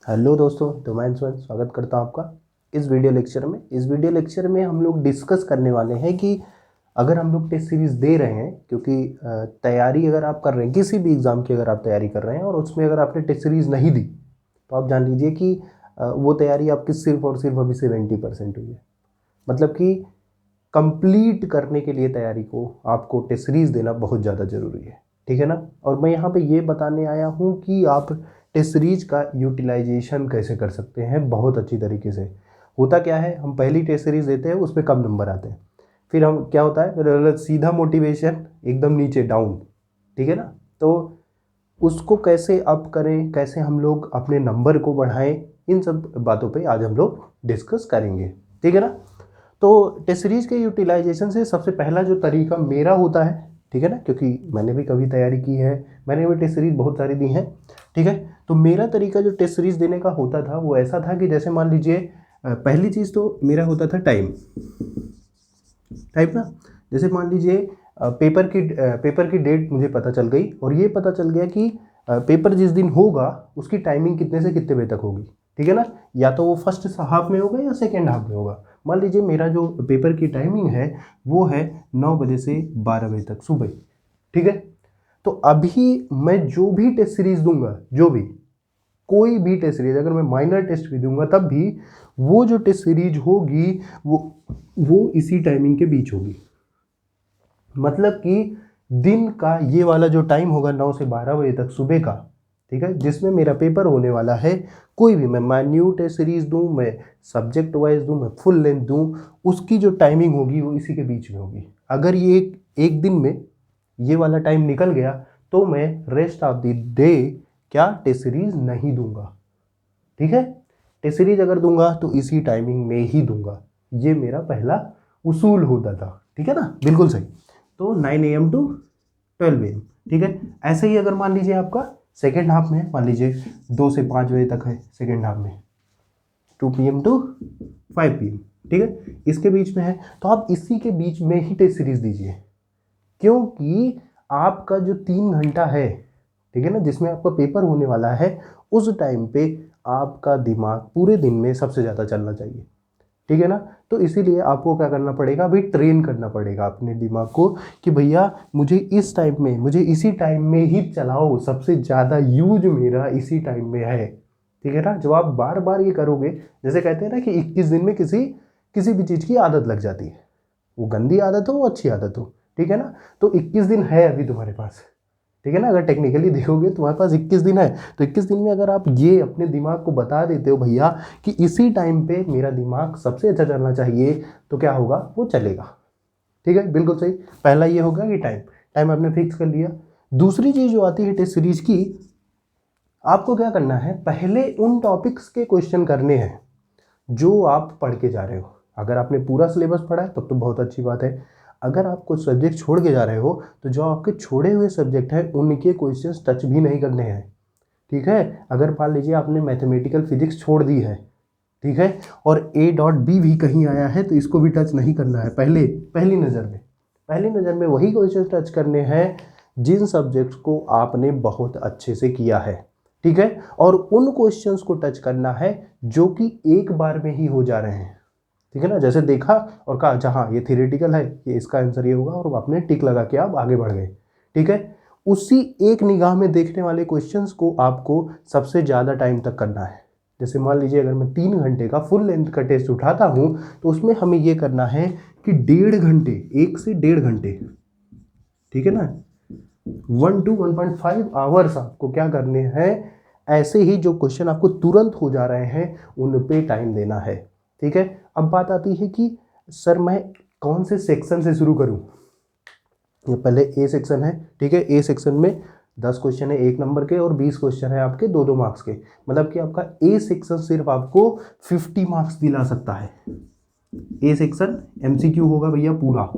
Hello दोस्तों, तो मैं स्वागत करता हूं आपका इस वीडियो लेक्चर में। इस वीडियो लेक्चर में हम लोग डिस्कस करने वाले हैं कि अगर हम लोग टेस्ट सीरीज़ दे रहे हैं, क्योंकि तैयारी अगर आप कर रहे हैं किसी भी एग्ज़ाम की, अगर आप तैयारी कर रहे हैं और उसमें अगर आपने टेस्ट सीरीज़ नहीं दी तो आप जान लीजिए कि वो तैयारी आपकी सिर्फ और सिर्फ अभी 70% हुई है। मतलब कि कंप्लीट करने के लिए तैयारी को आपको टेस्ट सीरीज़ देना बहुत ज़्यादा ज़रूरी है, ठीक है ना। और मैं यहाँ पे ये बताने आया हूँ कि आप टेस्ट सीरीज का यूटिलाइजेशन कैसे कर सकते हैं बहुत अच्छी तरीके से। होता क्या है, हम पहली टेस्ट सीरीज देते हैं, उस पर कम नंबर आते हैं, फिर हम क्या होता है, फिर सीधा मोटिवेशन एकदम नीचे डाउन, ठीक है ना। तो उसको कैसे अप करें, कैसे हम लोग अपने नंबर को बढ़ाएं, इन सब बातों पे आज हम लोग डिस्कस करेंगे, ठीक है ना। तो टेस्ट सीरीज के यूटिलाइजेशन से सबसे पहला जो तरीका मेरा होता है, ठीक है ना, क्योंकि मैंने भी कभी तैयारी की है, मैंने भी टेस्ट सीरीज बहुत सारी दी हैं, ठीक है। तो मेरा तरीका जो टेस्ट सीरीज देने का होता था वो ऐसा था कि जैसे मान लीजिए पहली चीज़ तो मेरा होता था टाइम ना। जैसे मान लीजिए पेपर की डेट मुझे पता चल गई और ये पता चल गया कि पेपर जिस दिन होगा उसकी टाइमिंग कितने से कितने बजे तक होगी, ठीक है ना। या तो वो फर्स्ट हाफ में होगा या सेकेंड हाफ में होगा। मान लीजिए मेरा जो पेपर की टाइमिंग है वो है 9 बजे से 12 बजे तक सुबह, ठीक है। तो अभी मैं जो भी टेस्ट सीरीज दूंगा, जो भी कोई भी टेस्ट सीरीज, अगर मैं माइनर टेस्ट भी दूंगा तब भी वो जो टेस्ट सीरीज होगी वो इसी टाइमिंग के बीच होगी। मतलब कि दिन का ये वाला जो टाइम होगा 9 से 12 बजे तक सुबह का, ठीक है, जिसमें मेरा पेपर होने वाला है, कोई भी मैं माइन्यूट सीरीज दूं, मैं सब्जेक्ट वाइज दूं, मैं फुल लेंथ दूं, उसकी जो टाइमिंग होगी वो इसी के बीच में होगी। अगर ये एक दिन में ये वाला टाइम निकल गया तो मैं रेस्ट ऑफ द डे क्या टेस्ट सीरीज नहीं दूंगा, ठीक है। टेस्ट सीरीज अगर दूंगा तो इसी टाइमिंग में ही दूंगा। ये मेरा पहला उसूल होता था, ठीक है ना, बिल्कुल सही। तो 9 AM टू 12 AM, ठीक है। ऐसे ही अगर मान लीजिए आपका सेकेंड हाफ में, मान लीजिए 2 से 5 बजे तक है सेकेंड हाफ में, 2 PM टू 5 PM, ठीक है, इसके बीच में है, तो आप इसी के बीच में ही टेस्ट सीरीज दीजिए। क्योंकि आपका जो 3 घंटा है, ठीक है ना, जिसमें आपका पेपर होने वाला है, उस टाइम पे आपका दिमाग पूरे दिन में सबसे ज़्यादा चलना चाहिए, ठीक है ना। तो इसीलिए आपको क्या करना पड़ेगा, अभी ट्रेन करना पड़ेगा अपने दिमाग को कि भैया मुझे इस टाइम में, मुझे इसी टाइम में ही चलाओ, सबसे ज़्यादा यूज मेरा इसी टाइम में है, ठीक है ना। जब आप बार बार ये करोगे, जैसे कहते हैं ना कि 21 दिन में किसी भी चीज़ की आदत लग जाती है, वो गंदी आदत हो वो अच्छी आदत हो, ठीक है ना। तो 21 दिन है अभी तुम्हारे पास, ठीक है ना। अगर टेक्निकली देखोगे तुम्हारे पास 21 दिन है, तो 21 दिन में अगर आप ये अपने दिमाग को बता देते हो भैया कि इसी टाइम पे मेरा दिमाग सबसे अच्छा चलना चाहिए, तो क्या होगा, वो चलेगा, ठीक है, बिल्कुल सही। पहला ये होगा कि टाइम आपने फिक्स कर लिया। दूसरी चीज़ जो आती है टेस्ट सीरीज की, आपको क्या करना है, पहले उन टॉपिक्स के क्वेश्चन करने हैं जो आप पढ़ के जा रहे हो। अगर आपने पूरा सिलेबस पढ़ा है तब तो बहुत अच्छी बात है। अगर आप कुछ सब्जेक्ट छोड़ के जा रहे हो तो जो आपके छोड़े हुए सब्जेक्ट हैं उनके क्वेश्चंस टच भी नहीं करने हैं, ठीक है। अगर मान लीजिए आपने मैथमेटिकल फिजिक्स छोड़ दी है, ठीक है, और A.B भी कहीं आया है तो इसको भी टच नहीं करना है। पहली नज़र में वही क्वेश्चन टच करने हैं जिन सब्जेक्ट्स को आपने बहुत अच्छे से किया है, ठीक है। और उन क्वेश्चंस को टच करना है जो कि एक बार में ही हो जा रहे हैं, ठीक है ना। जैसे देखा और कहा अच्छा हाँ ये थियोरेटिकल है, ये इसका आंसर ये होगा, और आपने टिक लगा के आप आगे बढ़ गए, ठीक है। उसी एक निगाह में देखने वाले क्वेश्चंस को आपको सबसे ज़्यादा टाइम तक करना है। जैसे मान लीजिए अगर मैं 3 घंटे का फुल लेंथ का टेस्ट उठाता हूँ तो उसमें हमें ये करना है कि 1.5 घंटे, 1 से 1.5 घंटे, ठीक है ना, 1 to 1.5 आवर्स आपको क्या करने हैं, ऐसे ही जो क्वेश्चन आपको तुरंत हो जा रहे हैं उन पे टाइम देना है, ठीक है। अब बात आती है कि सर मैं कौन से सेक्शन से शुरू करूं। ये पहले ए सेक्शन है, ठीक है। ए सेक्शन में 10 क्वेश्चन है 1 नंबर के और 20 क्वेश्चन है आपके 2-2 मार्क्स के। मतलब कि आपका ए सेक्शन सिर्फ आपको 50 मार्क्स दिला सकता है। ए सेक्शन MCQ होगा भैया पूरा,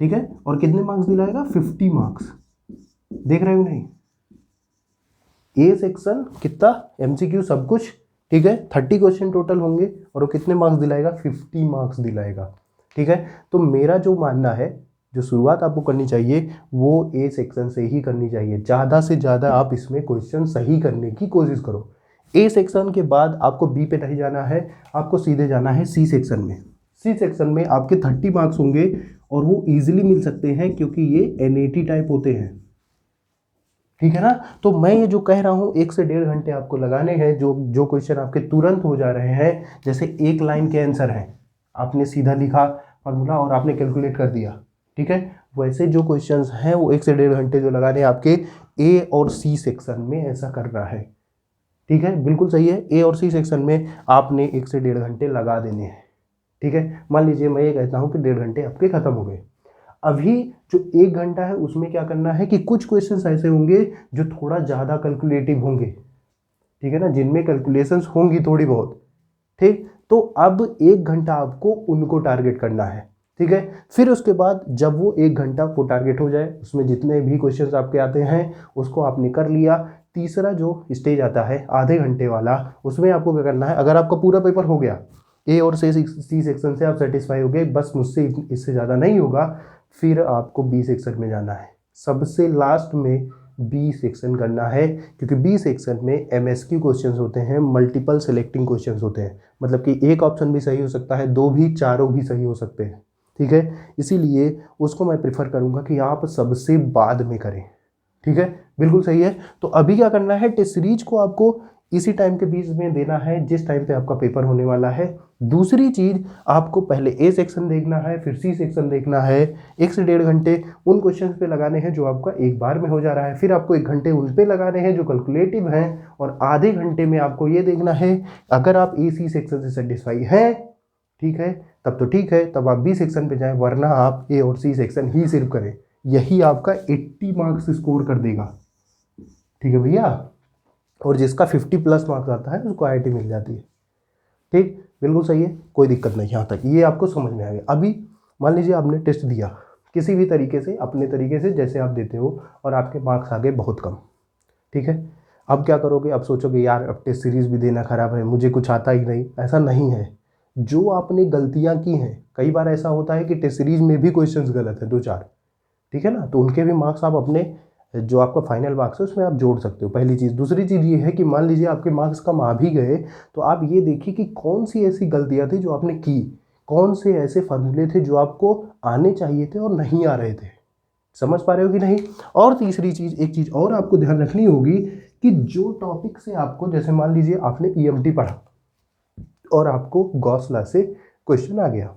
ठीक है, और कितने मार्क्स दिलाएगा, 50 मार्क्स। देख रहे हो नहीं, ए सेक्शन कितना, MCQ सब कुछ, ठीक है, 30 क्वेश्चन टोटल होंगे और वो कितने मार्क्स दिलाएगा, 50 मार्क्स दिलाएगा, ठीक है। तो मेरा जो मानना है, जो शुरुआत आपको करनी चाहिए वो ए सेक्शन से ही करनी चाहिए। ज़्यादा से ज़्यादा आप इसमें क्वेश्चन सही करने की कोशिश करो। ए सेक्शन के बाद आपको बी पे नहीं जाना है, आपको सीधे जाना है सी सेक्शन में। सी सेक्शन में आपके 30 मार्क्स होंगे और वो इजीली मिल सकते हैं क्योंकि ये NAT टाइप होते हैं, ठीक है ना। तो मैं ये जो कह रहा हूँ 1 से 1.5 घंटे आपको लगाने हैं, जो क्वेश्चन आपके तुरंत हो जा रहे हैं, जैसे एक लाइन के आंसर हैं, आपने सीधा लिखा फॉर्मूला और आपने कैलकुलेट कर दिया, ठीक है। वैसे जो क्वेश्चंस हैं वो 1 से 1.5 घंटे जो लगाने हैं आपके ए और सी सेक्शन में, ऐसा करना है, ठीक है। बिल्कुल सही है, ए और सी सेक्शन में आपने 1 से 1.5 घंटे लगा देने हैं, ठीक है। मान लीजिए मैं ये कहता हूँ कि 1.5 घंटे आपके खत्म हो गए। अभी जो 1 घंटा है उसमें क्या करना है कि कुछ क्वेश्चंस ऐसे होंगे जो थोड़ा ज़्यादा कैलकुलेटिव होंगे, ठीक है ना, जिनमें कैलकुलेशंस होंगी थोड़ी बहुत, ठीक। तो अब 1 घंटा आपको उनको टारगेट करना है, ठीक है। फिर उसके बाद जब वो 1 घंटा वो टारगेट हो जाए, उसमें जितने भी क्वेश्चंस आपके आते हैं उसको आपने कर लिया। तीसरा जो स्टेज आता है आधे घंटे वाला, उसमें आपको क्या करना है, अगर आपका पूरा पेपर हो गया ए और सी सेक्शन से आप सेटिस्फाई हो गए, बस मुझसे इससे ज़्यादा नहीं होगा, फिर आपको बी सेक्शन में जाना है। सबसे लास्ट में बी सेक्शन करना है, क्योंकि बी सेक्शन में MSQ क्वेश्चंस होते हैं, मल्टीपल सेलेक्टिंग क्वेश्चंस होते हैं, मतलब कि एक ऑप्शन भी सही हो सकता है, 2 भी, चारों भी सही हो सकते हैं, ठीक है। इसीलिए उसको मैं प्रेफर करूंगा कि आप सबसे बाद में करें, ठीक है। बिल्कुल सही है। तो अभी क्या करना है, टेस्ट सीरीज को आपको इसी टाइम के बीच में देना है जिस टाइम पे आपका पेपर होने वाला है। दूसरी चीज, आपको पहले ए सेक्शन देखना है, फिर सी सेक्शन देखना है। 1 से 1.5 घंटे उन क्वेश्चंस पे लगाने हैं जो आपका एक बार में हो जा रहा है, फिर आपको 1 घंटे उन पे लगाने हैं जो कैलकुलेटिव हैं, और आधे घंटे में आपको ये देखना है अगर आप ए सी सेक्शन से सेटिस्फाई हैं, ठीक है, तब तो ठीक है, तब आप बी सेक्शन पे जाएं, वरना आप ए और सी सेक्शन ही सिर्फ करें। यही आपका 80 मार्क्स स्कोर कर देगा, ठीक है भैया। और जिसका 50+ मार्क्स आता है उसको IIT मिल जाती है, ठीक। बिल्कुल सही है, कोई दिक्कत नहीं, यहाँ तक ये आपको समझ में आ गया। अभी मान लीजिए आपने टेस्ट दिया किसी भी तरीके से, अपने तरीके से जैसे आप देते हो, और आपके मार्क्स आ गए बहुत कम, ठीक है। अब क्या करोगे, अब सोचोगे यार अब टेस्ट सीरीज भी देना खराब है, मुझे कुछ आता ही नहीं। ऐसा नहीं है, जो आपने गलतियाँ की हैं, कई बार ऐसा होता है कि टेस्ट सीरीज में भी क्वेश्चंस गलत है 2-4, ठीक है ना, तो उनके भी मार्क्स आप अपने जो आपका फाइनल मार्क्स है उसमें आप जोड़ सकते हो, पहली चीज़। दूसरी चीज़ ये है कि मान लीजिए आपके मार्क्स कम आ भी गए, तो आप ये देखिए कि कौन सी ऐसी गलतियाँ थी जो आपने की, कौन से ऐसे फार्मूले थे जो आपको आने चाहिए थे और नहीं आ रहे थे। समझ पा रहे हो कि नहीं। और तीसरी चीज़, एक चीज़ और आपको ध्यान रखनी होगी कि जो टॉपिक से आपको, जैसे मान लीजिए आपने EMT पढ़ा और आपको गॉस लॉ से क्वेश्चन आ गया,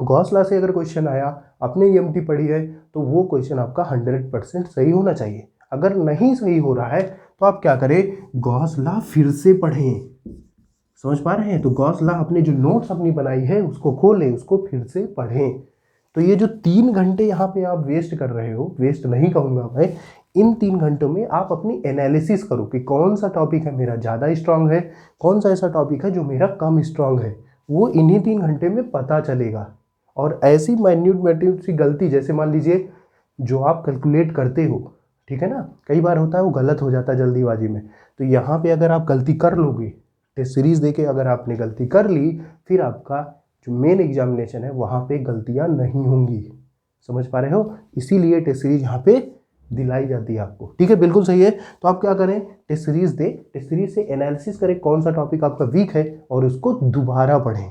गॉस लॉ से अगर क्वेश्चन आया, आपने EMT पढ़ी है, तो वो क्वेश्चन आपका 100% सही होना चाहिए। अगर नहीं सही हो रहा है तो आप क्या करें, गॉस लॉ फिर से पढ़ें। समझ पा रहे हैं। तो गॉस लॉ अपने जो नोट्स अपनी बनाई है उसको खोलें, उसको फिर से पढ़ें। तो ये जो 3 घंटे यहाँ पे आप वेस्ट कर रहे हो, वेस्ट नहीं कहूँगा मैं, इन 3 घंटों में आप अपनी एनालिसिस करो कि कौन सा टॉपिक है मेरा ज़्यादा स्ट्रांग है, कौन सा ऐसा टॉपिक है जो मेरा कम स्ट्रांग है, वो इन्हीं 3 घंटे में पता चलेगा। और ऐसी माइन्यूट सी गलती, जैसे मान लीजिए जो आप कैलकुलेट करते हो, ठीक है ना, कई बार होता है वो गलत हो जाता है जल्दीबाजी में, तो यहाँ पे अगर आप गलती कर लोगे, टेस्ट सीरीज देके अगर आपने गलती कर ली, फिर आपका जो मेन एग्जामिनेशन है वहाँ पे गलतियाँ नहीं होंगी। समझ पा रहे हो, इसीलिए टेस्ट सीरीज यहाँ पे दिलाई जाती है आपको, ठीक है। बिल्कुल सही है। तो आप क्या करें, टेस्ट सीरीज दे, टेस्ट सीरीज से एनालिसिस करें कौन सा टॉपिक आपका वीक है और उसको दोबारा पढ़ें,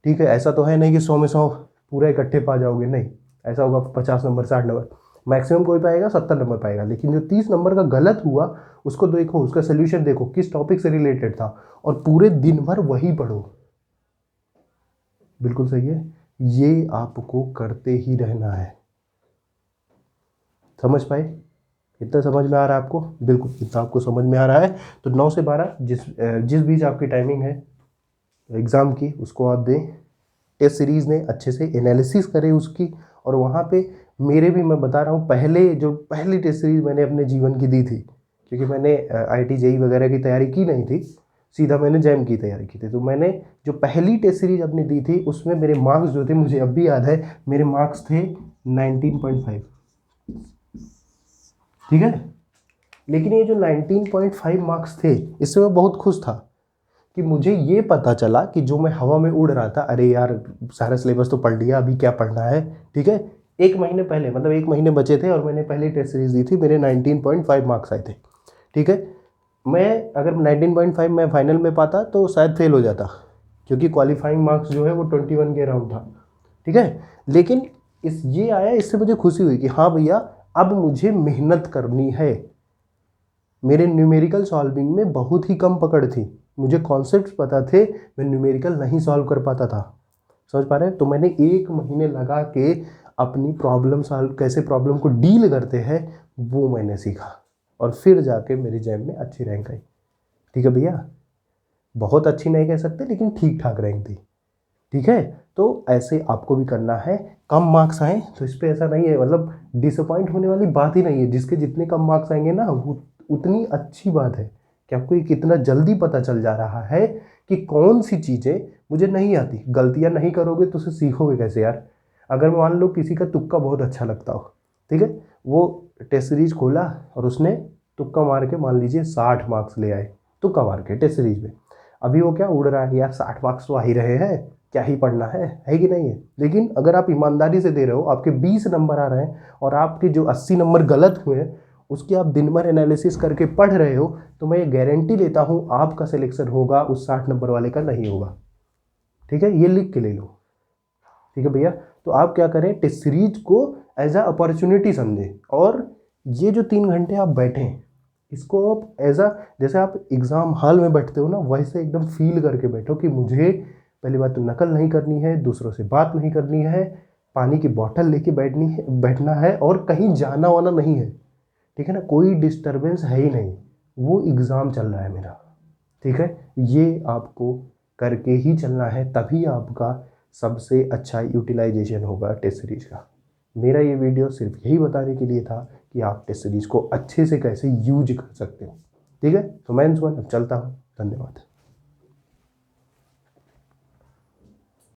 ठीक है। ऐसा तो है नहीं कि 100 में 100 पूरा इकट्ठे पा जाओगे, नहीं, ऐसा होगा 50 नंबर 60 नंबर मैक्सिमम कोई पाएगा, 70 नंबर पाएगा। लेकिन जो 30 नंबर का गलत हुआ उसको देखो, उसका सोल्यूशन देखो किस टॉपिक से रिलेटेड था, और पूरे दिन भर वही पढ़ो। बिल्कुल सही है, ये आपको करते ही रहना है। समझ पाए, इतना समझ में आ रहा है आपको? बिल्कुल, इतना आपको समझ में आ रहा है। तो 9 से 12 जिस बीच आपकी टाइमिंग है एग्ज़ाम की, उसको आप दें। टेस्ट सीरीज़ ने अच्छे से एनालिसिस करे उसकी, और वहाँ पे मेरे भी, मैं बता रहा हूँ, पहली टेस्ट सीरीज़ मैंने अपने जीवन की दी थी, क्योंकि मैंने IIT JEE वगैरह की तैयारी की नहीं थी, सीधा मैंने जैम की तैयारी की थी। तो मैंने जो पहली टेस्ट सीरीज अपनी दी थी उसमें मेरे मार्क्स जो थे, मुझे अब भी याद है, मेरे मार्क्स थे 19.5, ठीक है। लेकिन ये जो 19.5 मार्क्स थे, इससे मैं बहुत खुश था कि मुझे ये पता चला कि जो मैं हवा में उड़ रहा था, अरे यार सारा सिलेबस तो पढ़ लिया, अभी क्या पढ़ना है, ठीक है। 1 महीने पहले, मतलब 1 महीने बचे थे और मैंने पहली टेस्ट सीरीज दी थी, मेरे 19.5 मार्क्स आए थे, ठीक है। मैं अगर 19.5 मैं फाइनल में पाता तो शायद फेल हो जाता, क्योंकि क्वालिफाइंग मार्क्स जो है वो 21 के अराउंड था, ठीक है। लेकिन ये आया, इससे मुझे खुशी हुई कि हाँ भैया अब मुझे मेहनत करनी है। मेरे न्यूमेरिकल सॉल्विंग में बहुत ही कम पकड़ थी, मुझे कॉन्सेप्ट्स पता थे, मैं न्यूमेरिकल नहीं सॉल्व कर पाता था, समझ पा रहे हैं। तो मैंने 1 महीने लगा के अपनी प्रॉब्लम सॉल्व, कैसे प्रॉब्लम को डील करते हैं वो मैंने सीखा, और फिर जाके मेरी जैम में अच्छी रैंक आई। ठीक है भैया, बहुत अच्छी नहीं कह सकते लेकिन ठीक ठाक रैंक थी, ठीक है। तो ऐसे आपको भी करना है। कम मार्क्स आए तो इस पर ऐसा नहीं है, मतलब डिसअपॉइंट होने वाली बात ही नहीं है। जिसके जितने कम मार्क्स आएंगे ना वो उतनी अच्छी बात है कि आपको ये कितना जल्दी पता चल जा रहा है कि कौन सी चीज़ें मुझे नहीं आती। गलतियां नहीं करोगे तो उसे सीखोगे कैसे यार। अगर मान लो किसी का तुक्का बहुत अच्छा लगता हो, ठीक है, वो टेस्ट सीरीज खोला और उसने तुक्का मार के मान लीजिए 60 मार्क्स ले आए, तुक्का मार के टेस्ट सीरीज में। अभी वो क्या उड़ रहा है यार, 60 मार्क्स तो आ ही रहे हैं, क्या ही पढ़ना है कि नहीं है। लेकिन अगर आप ईमानदारी से दे रहे हो, आपके 20 नंबर आ रहे हैं और आपके जो 80 नंबर गलत हुए हैं उसकी आप दिन भर एनालिसिस करके पढ़ रहे हो, तो मैं ये गारंटी लेता हूँ आपका सिलेक्शन होगा, उस 60 नंबर वाले का नहीं होगा। ठीक है, ये लिख के ले लो। ठीक है भैया, तो आप क्या करें, टेस्ट सीरीज को एज अ अपॉर्चुनिटी समझें, और ये जो 3 घंटे आप बैठें इसको आप एज अ, जैसे आप एग्ज़ाम हॉल में बैठते हो ना, वैसे एकदम फील करके बैठो कि मुझे पहली बात तो नकल नहीं करनी है, दूसरों से बात नहीं करनी है, पानी की बोतल लेके बैठना है, और कहीं जाना वाना नहीं है, ठीक है ना, कोई डिस्टरबेंस है ही नहीं, वो एग्ज़ाम चल रहा है मेरा। ठीक है, ये आपको करके ही चलना है, तभी आपका सबसे अच्छा यूटिलाइजेशन होगा टेस्ट सीरीज का। मेरा ये वीडियो सिर्फ यही बताने के लिए था कि आप टेस्ट सीरीज को अच्छे से कैसे यूज कर सकते हो। ठीक है, तो मैं अब चलता हूँ, धन्यवाद।